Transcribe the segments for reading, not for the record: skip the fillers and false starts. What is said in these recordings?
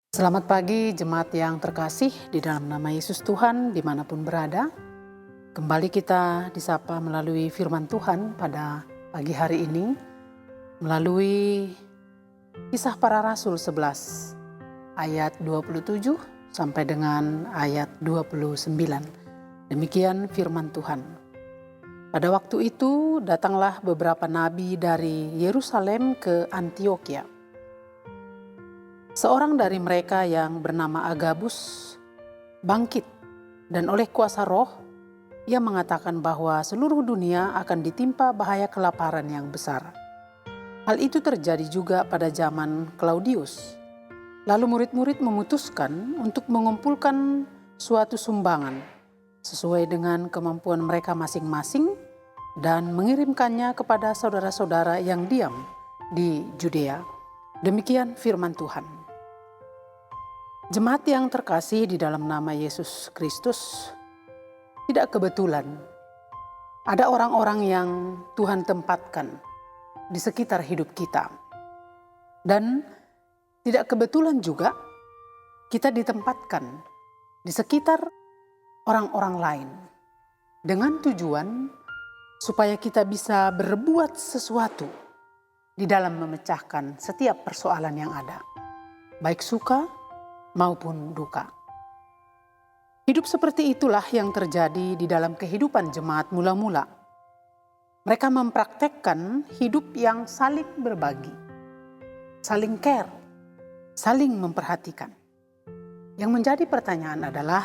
Selamat pagi jemaat yang terkasih di dalam nama Yesus Tuhan dimanapun berada. Kembali kita disapa melalui firman Tuhan pada pagi hari ini. Melalui Kisah Para Rasul 11 ayat 27 sampai dengan ayat 29. Demikian firman Tuhan. Pada waktu itu datanglah beberapa nabi dari Yerusalem ke Antiokhia. Seorang dari mereka yang bernama Agabus bangkit dan oleh kuasa roh ia mengatakan bahwa seluruh dunia akan ditimpa bahaya kelaparan yang besar. Hal itu terjadi juga pada zaman Claudius. Lalu murid-murid memutuskan untuk mengumpulkan suatu sumbangan sesuai dengan kemampuan mereka masing-masing dan mengirimkannya kepada saudara-saudara yang diam di Judea. Demikian firman Tuhan. Jemaat yang terkasih di dalam nama Yesus Kristus, tidak kebetulan ada orang-orang yang Tuhan tempatkan di sekitar hidup kita. Dan tidak kebetulan juga kita ditempatkan di sekitar orang-orang lain dengan tujuan supaya kita bisa berbuat sesuatu di dalam memecahkan setiap persoalan yang ada, baik suka maupun duka. Hidup seperti itulah yang terjadi di dalam kehidupan jemaat mula-mula. Mereka mempraktekkan hidup yang saling berbagi, saling care, saling memperhatikan. Yang menjadi pertanyaan adalah,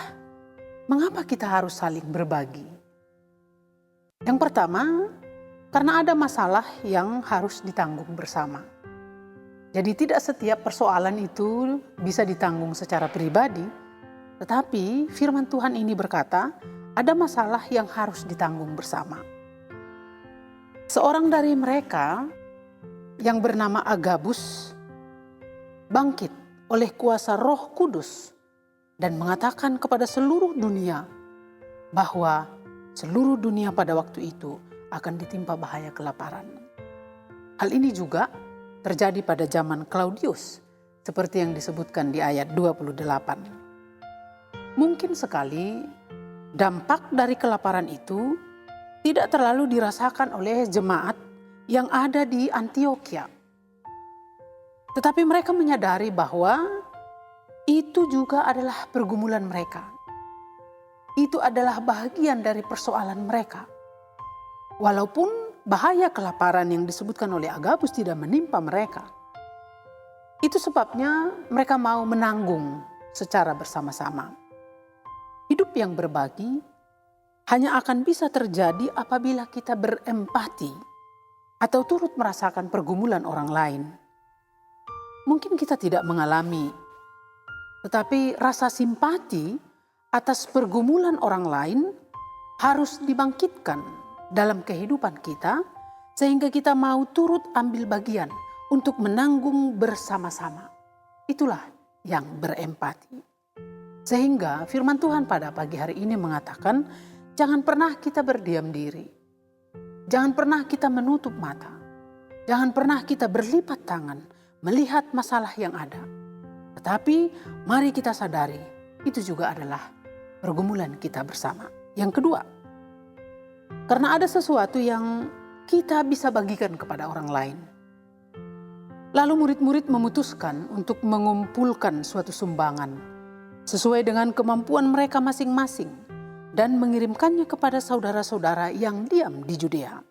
mengapa kita harus saling berbagi? Yang pertama, karena ada masalah yang harus ditanggung bersama. Jadi tidak setiap persoalan itu bisa ditanggung secara pribadi, tetapi firman Tuhan ini berkata, ada masalah yang harus ditanggung bersama. Seorang dari mereka yang bernama Agabus bangkit oleh kuasa Roh Kudus dan mengatakan kepada seluruh dunia bahwa seluruh dunia pada waktu itu akan ditimpa bahaya kelaparan. Hal ini juga terjadi pada zaman Claudius, seperti yang disebutkan di ayat 28. Mungkin sekali dampak dari kelaparan itu tidak terlalu dirasakan oleh jemaat yang ada di Antiokhia. Tetapi mereka menyadari bahwa itu juga adalah pergumulan mereka. Itu adalah bagian dari persoalan mereka. Walaupun bahaya kelaparan yang disebutkan oleh Agabus tidak menimpa mereka. Itu sebabnya mereka mau menanggung secara bersama-sama. Hidup yang berbagi hanya akan bisa terjadi apabila kita berempati atau turut merasakan pergumulan orang lain. Mungkin kita tidak mengalami, tetapi rasa simpati atas pergumulan orang lain harus dibangkitkan dalam kehidupan kita, sehingga kita mau turut ambil bagian untuk menanggung bersama-sama. Itulah yang berempati. Sehingga firman Tuhan pada pagi hari ini mengatakan, jangan pernah kita berdiam diri. Jangan pernah kita menutup mata. Jangan pernah kita berlipat tangan melihat masalah yang ada. Tetapi mari kita sadari, itu juga adalah pergumulan kita bersama. Yang kedua, karena ada sesuatu yang kita bisa bagikan kepada orang lain. Lalu murid-murid memutuskan untuk mengumpulkan suatu sumbangan sesuai dengan kemampuan mereka masing-masing dan mengirimkannya kepada saudara-saudara yang diam di Judea.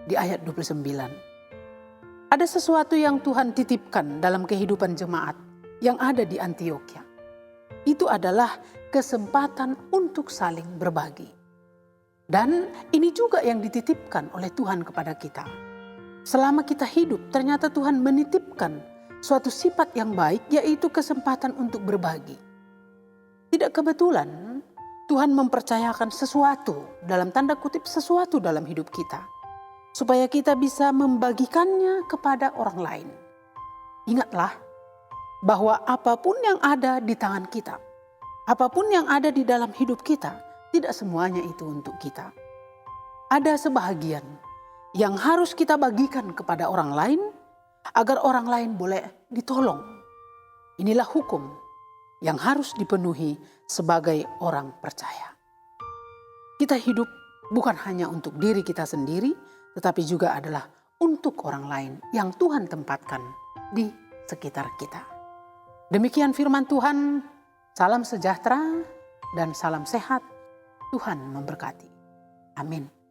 Di ayat 29. Ada sesuatu yang Tuhan titipkan dalam kehidupan jemaat yang ada di Antiokhia. Itu adalah kesempatan untuk saling berbagi. Dan ini juga yang dititipkan oleh Tuhan kepada kita. Selama kita hidup, ternyata Tuhan menitipkan suatu sifat yang baik, yaitu kesempatan untuk berbagi. Tidak kebetulan Tuhan mempercayakan sesuatu, dalam tanda kutip sesuatu dalam hidup kita, supaya kita bisa membagikannya kepada orang lain. Ingatlah bahwa apapun yang ada di tangan kita, apapun yang ada di dalam hidup kita, tidak semuanya itu untuk kita. Ada sebahagian yang harus kita bagikan kepada orang lain agar orang lain boleh ditolong. Inilah hukum yang harus dipenuhi sebagai orang percaya. Kita hidup bukan hanya untuk diri kita sendiri, tetapi juga adalah untuk orang lain yang Tuhan tempatkan di sekitar kita. Demikian firman Tuhan, salam sejahtera dan salam sehat. Tuhan memberkati. Amin.